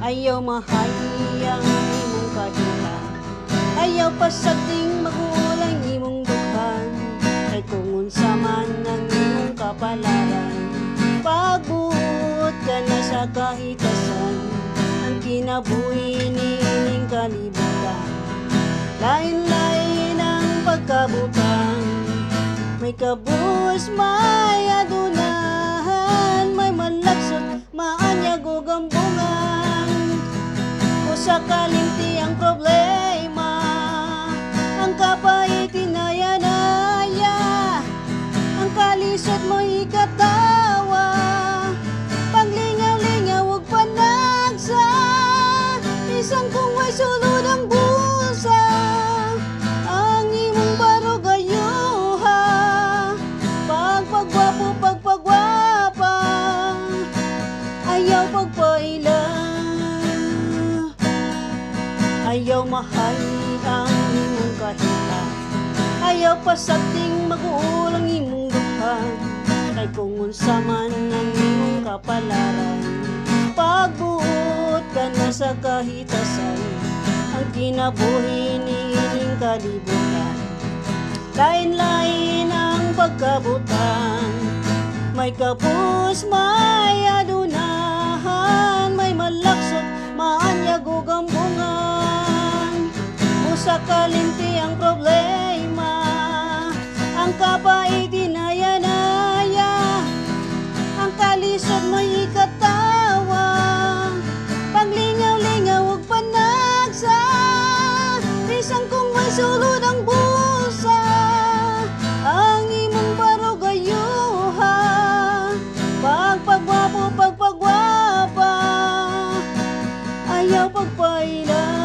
Ayaw mahayang imong kahita, ayaw pasagding magulang imong dughan. Kay kung unsa man ang imong kapalaran, pagbuot ka na sa kahitasan. Ang kinabuhi nining kalibutan, lain-lain ang pagkabutan. May kabus, may adunahan, may malagsot, maanyag o gambungan. Usa kalimti ang problema, ang kapait inaya-naya, ang kalisod mo ikatawa, paglingaw-lingaw ug panagsa, isang kung way sulod ang busa, ang imong barugayuha, pagpagwapo pagpagwapa, ayaw pagpaila. Ayaw mahal ang imong kahita, ayaw pasagding magulang imong dughan. Kay kung unsa man ang imong kapalaran, pagbuot ka na sa kahitasan. Ang kinabuhi nining kalibutan, lain-lain ang pagkabutan. May kapus, may adunahan, may malaksot, maanyag o gambungan. Usa kalimti ang problema, ang kapait inaya-naya, ang kalisod mo ikatawa, paglingaw-lingaw ug panagsa, bisan kung may sulod ang busa, ang imong barugayuha, pagpagwapo pagpagwapa, ayaw pagpaila.